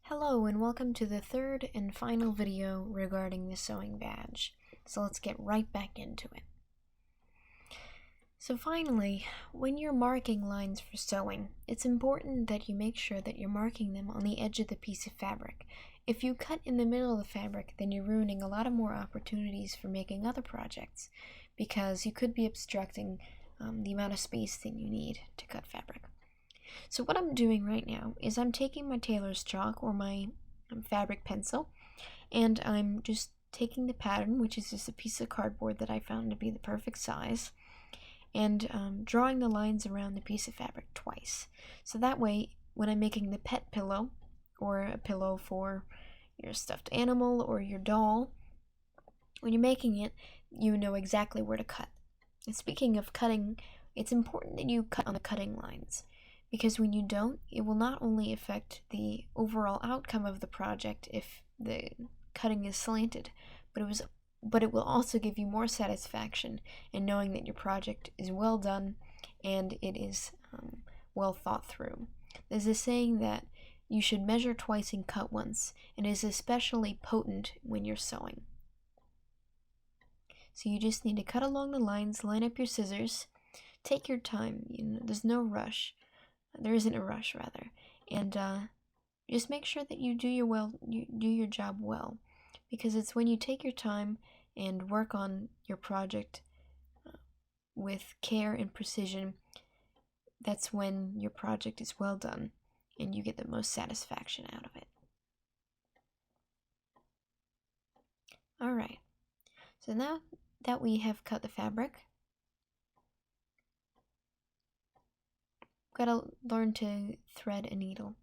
Hello and welcome to the third and final video regarding the sewing badge. So let's get right back into it. So finally, when you're marking lines for sewing, it's important that you make sure that you're marking them on the edge of the piece of fabric. If you cut in the middle of the fabric, then you're ruining a lot of more opportunities for making other projects, because you could be obstructing the amount of space that you need to cut fabric. So what I'm doing right now is I'm taking my tailor's chalk or my fabric pencil, and I'm just taking the pattern, which is just a piece of cardboard that I found to be the perfect size, and drawing the lines around the piece of fabric twice. So that way, when I'm making the pet pillow, or a pillow for your stuffed animal or your doll, when you're making it, you know exactly where to cut. And speaking of cutting, it's important that you cut on the cutting lines, because when you don't, it will not only affect the overall outcome of the project if the cutting is slanted, but it will also give you more satisfaction in knowing that your project is well done and it is well thought through. There's a saying that you should measure twice and cut once, and is especially potent when you're sewing. So you just need to cut along the lines, line up your scissors, take your time, there's no rush. There isn't a rush, rather, and just make sure that you do your job well, because it's when you take your time and work on your project with care and precision, that's when your project is well done and you get the most satisfaction out of it. Alright, so now that we have cut the fabric, we've got to learn to thread a needle.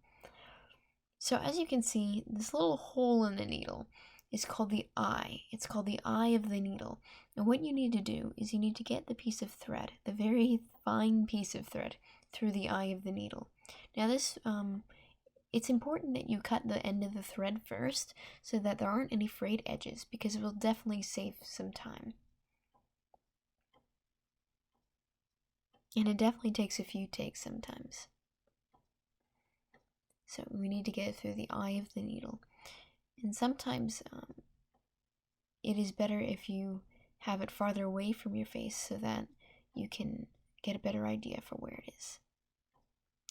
So as you can see, this little hole in the needle is called the eye. It's called the eye of the needle. And what you need to do is you need to get the piece of thread, the very fine piece of thread, through the eye of the needle. Now this, it's important that you cut the end of the thread first so that there aren't any frayed edges, because it will definitely save some time. And it definitely takes a few takes sometimes. So we need to get it through the eye of the needle. And sometimes it is better if you have it farther away from your face so that you can get a better idea for where it is.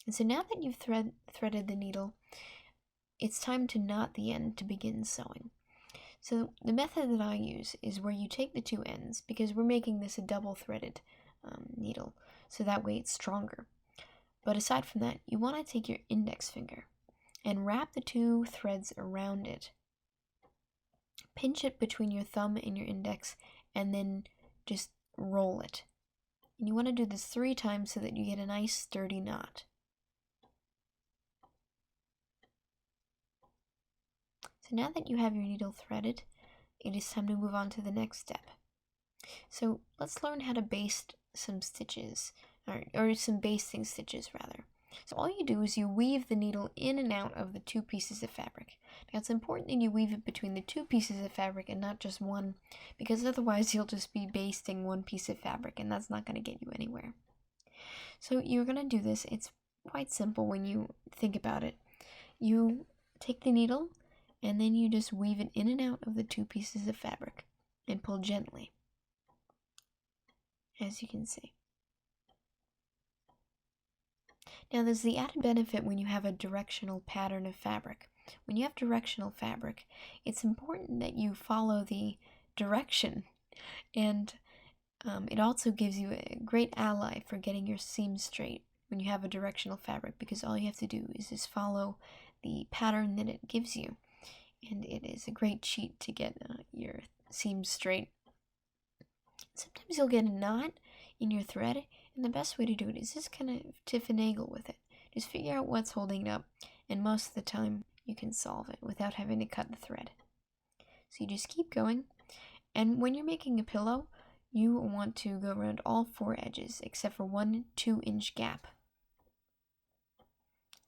And so now that you've threaded the needle, it's time to knot the end to begin sewing. So the method that I use is where you take the two ends, because we're making this a double-threaded needle, so that way it's stronger. But aside from that, you want to take your index finger and wrap the two threads around it. Pinch it between your thumb and your index, and then just roll it. And you want to do this 3 times so that you get a nice sturdy knot. So now that you have your needle threaded, it is time to move on to the next step. So let's learn how to baste some stitches, or some basting stitches rather. So all you do is you weave the needle in and out of the 2 pieces of fabric. Now it's important that you weave it between the 2 pieces of fabric and not just one, because otherwise you'll just be basting 1 piece of fabric, and that's not going to get you anywhere. So you're going to do this. It's quite simple when you think about it. You take the needle and then you just weave it in and out of the 2 pieces of fabric and pull gently, as you can see. Now there's the added benefit when you have a directional pattern of fabric. When you have directional fabric, it's important that you follow the direction, and it also gives you a great ally for getting your seams straight when you have a directional fabric, because all you have to do is just follow the pattern that it gives you, and it is a great cheat to get your seams straight. Sometimes you'll get a knot in your thread, and the best way to do it is just kind of to finagle with it. Just figure out what's holding it up, and most of the time you can solve it without having to cut the thread. So you just keep going, and when you're making a pillow, you want to go around all 4 edges except for 1 2-inch gap.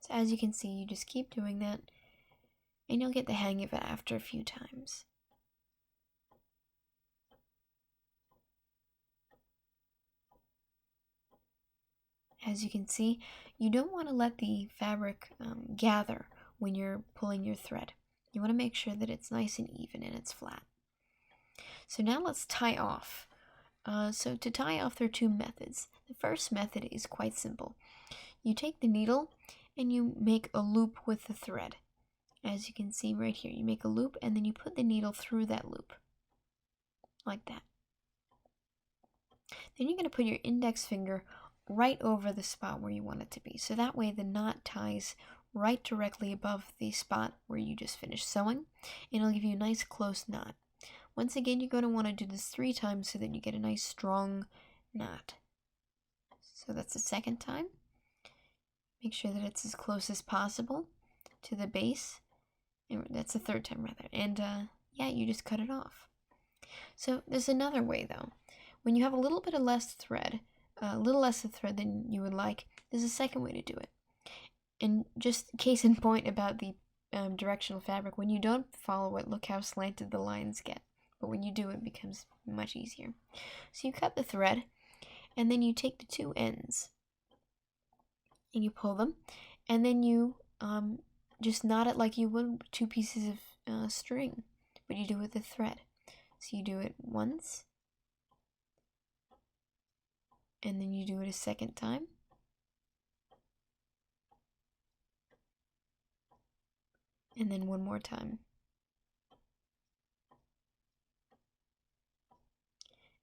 So as you can see, you just keep doing that, and you'll get the hang of it after a few times. As you can see, you don't want to let the fabric gather when you're pulling your thread. You want to make sure that it's nice and even and it's flat. So now let's tie off. So to tie off, there are two methods. The first method is quite simple. You take the needle and you make a loop with the thread. As you can see right here, you make a loop and then you put the needle through that loop, like that. Then you're going to put your index finger right over the spot where you want it to be. So that way the knot ties right directly above the spot where you just finished sewing, and it'll give you a nice close knot. Once again, you're going to want to do this 3 times so that you get a nice strong knot. So that's the second time. Make sure that it's as close as possible to the base. And that's the third time rather. And yeah, you just cut it off. So there's another way though. When you have a little bit of less thread, than you would like, there's a second way to do it. And just case in point about the directional fabric, when you don't follow it, look how slanted the lines get. But when you do, it becomes much easier. So you cut the thread, and then you take the 2 ends, and you pull them, and then you just knot it like you would 2 pieces of string, but you do it with the thread. So you do it once, and then you do it a second time, and then one more time.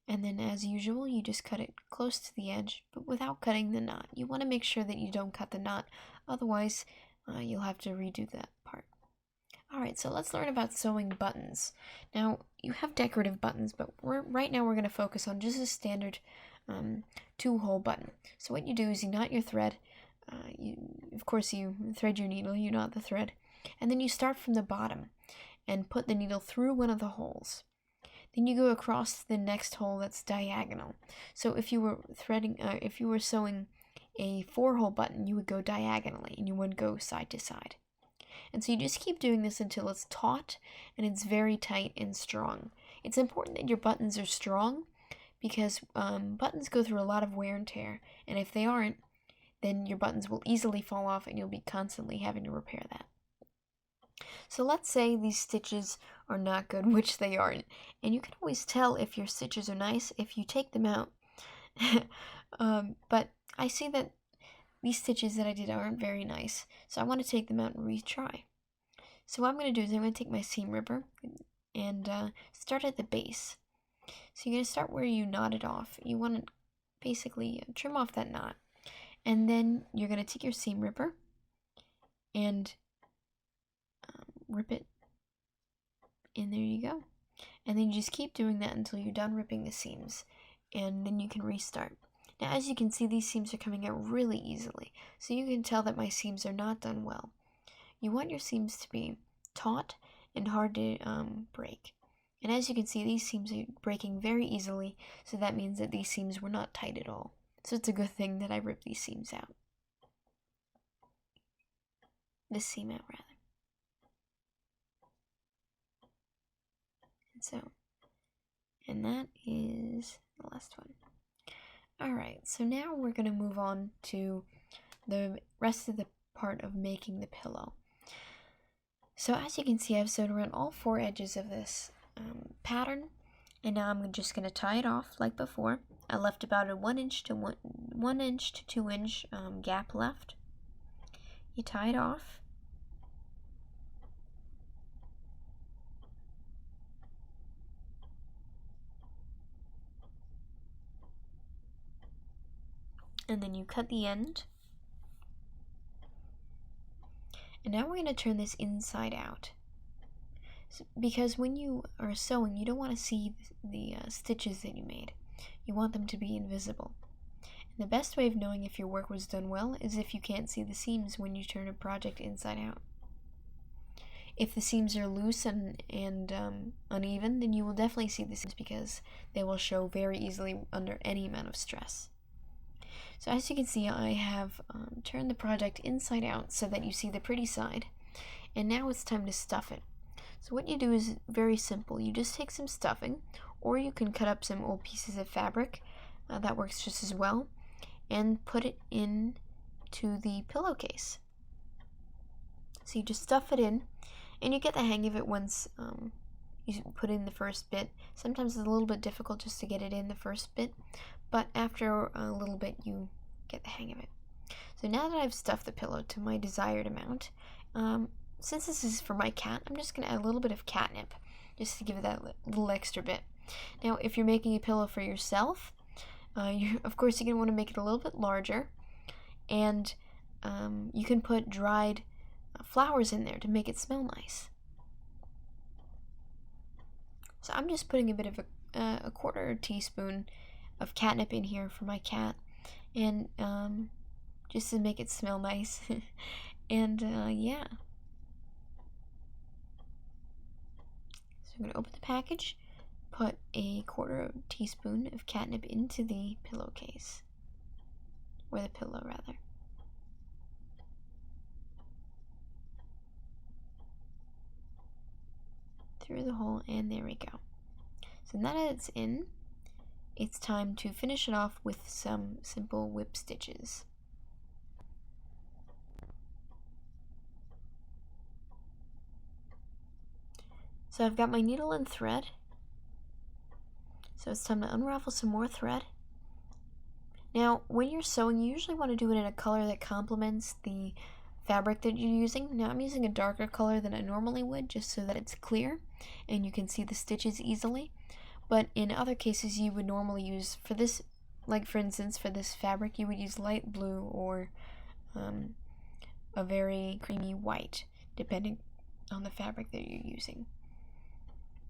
And then as usual, you just cut it close to the edge, but without cutting the knot. You want to make sure that you don't cut the knot, otherwise you'll have to redo that part. Alright, so let's learn about sewing buttons. Now, you have decorative buttons, but right now we're going to focus on just a standard 2-hole button. So what you do is you knot your thread. Of course, you thread your needle, you knot the thread, and then you start from the bottom and put the needle through one of the holes. Then you go across to the next hole that's diagonal. So if you were sewing a 4-hole button, you would go diagonally and you wouldn't go side to side. And so you just keep doing this until it's taut and it's very tight and strong. It's important that your buttons are strong because buttons go through a lot of wear and tear, and if they aren't, then your buttons will easily fall off and you'll be constantly having to repair that. So let's say these stitches are not good, which they aren't, and you can always tell if your stitches are nice if you take them out. But I see that these stitches that I did aren't very nice, so I want to take them out and retry. So what I'm going to do is I'm going to take my seam ripper and start at the base. So you're going to start where you knotted off. You want to basically trim off that knot, and then you're going to take your seam ripper and rip it, and there you go. And then you just keep doing that until you're done ripping the seams, and then you can restart. Now, as you can see, these seams are coming out really easily, so you can tell that my seams are not done well. You want your seams to be taut and hard to break. And as you can see, these seams are breaking very easily, so that means that these seams were not tight at all. So it's a good thing that I ripped these seams out. This seam out, rather. And that is the last one. Alright, so now we're going to move on to the rest of the part of making the pillow. So as you can see, I've sewed around all 4 edges of this pattern, and now I'm just going to tie it off like before. I left about a 1 inch to 2 inch gap left. You tie it off. And then you cut the end. And now we're going to turn this inside out. Because when you are sewing, you don't want to see the stitches that you made. You want them to be invisible. And the best way of knowing if your work was done well is if you can't see the seams when you turn a project inside out. If the seams are loose and uneven, then you will definitely see the seams because they will show very easily under any amount of stress. So as you can see, I have turned the project inside out so that you see the pretty side. And now it's time to stuff it. So what you do is very simple. You just take some stuffing, or you can cut up some old pieces of fabric, that works just as well, and put it into the pillowcase. So you just stuff it in, and you get the hang of it once you put in the first bit. Sometimes it's a little bit difficult just to get it in the first bit, but after a little bit you get the hang of it. So now that I've stuffed the pillow to my desired amount, since this is for my cat, I'm just going to add a little bit of catnip just to give it that little extra bit. Now, if you're making a pillow for yourself, of course you're going to want to make it a little bit larger, and you can put dried flowers in there to make it smell nice. So I'm just putting a bit of a quarter teaspoon of catnip in here for my cat, and just to make it smell nice. And yeah. So I'm going to open the package, put a quarter teaspoon of catnip into the pillowcase, or the pillow rather. Through the hole, and there we go. So now that it's in, it's time to finish it off with some simple whip stitches. So I've got my needle and thread. So it's time to unravel some more thread. Now, when you're sewing, you usually want to do it in a color that complements the fabric that you're using. Now I'm using a darker color than I normally would, just so that it's clear and you can see the stitches easily. But in other cases you would normally use, for this, like for instance for this fabric, you would use light blue or a very creamy white, depending on the fabric that you're using.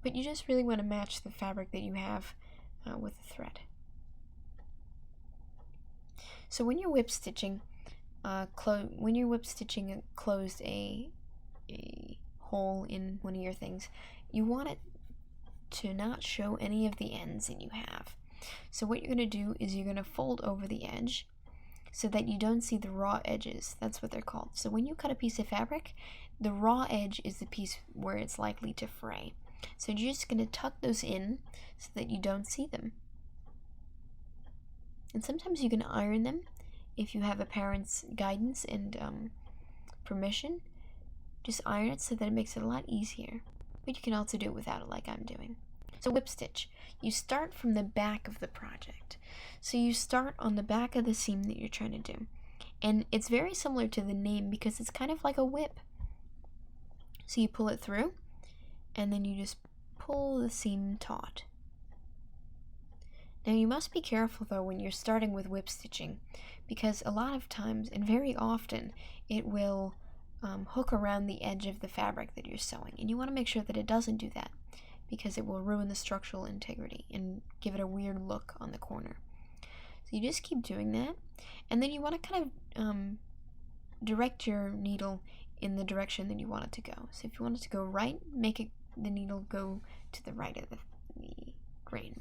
But you just really want to match the fabric that you have with the thread. So when you're whip stitching, closed a hole in one of your things, you want it to not show any of the ends that you have. So what you're going to do is you're going to fold over the edge so that you don't see the raw edges. That's what they're called. So when you cut a piece of fabric, the raw edge is the piece where it's likely to fray. So you're just going to tuck those in so that you don't see them. And sometimes you can iron them if you have a parent's guidance and permission. Just iron it so that it makes it a lot easier. But you can also do it without it, like I'm doing. So whip stitch. You start from the back of the project. So you start on the back of the seam that you're trying to do. And it's very similar to the name because it's kind of like a whip. So you pull it through, and then you just pull the seam taut. Now you must be careful though when you're starting with whip stitching, because a lot of times, and very often, it will hook around the edge of the fabric that you're sewing, and you want to make sure that it doesn't do that, because it will ruin the structural integrity and give it a weird look on the corner. So you just keep doing that, and then you want to kind of direct your needle in the direction that you want it to go. So if you want it to go right, make the needle go to the right of the grain.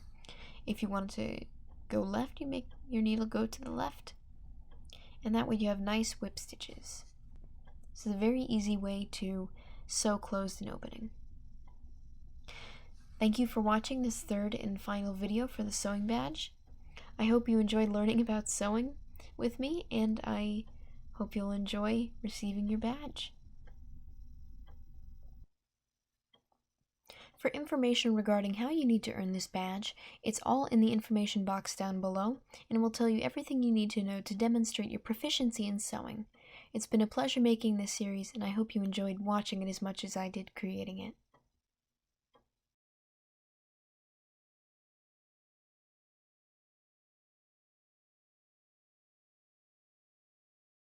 If you want it to go left, you make your needle go to the left, and that way you have nice whip stitches. This is a very easy way to sew closed and opening. Thank you for watching this third and final video for the sewing badge. I hope you enjoyed learning about sewing with me, and I hope you'll enjoy receiving your badge. For information regarding how you need to earn this badge, it's all in the information box down below, and will tell you everything you need to know to demonstrate your proficiency in sewing. It's been a pleasure making this series, and I hope you enjoyed watching it as much as I did creating it.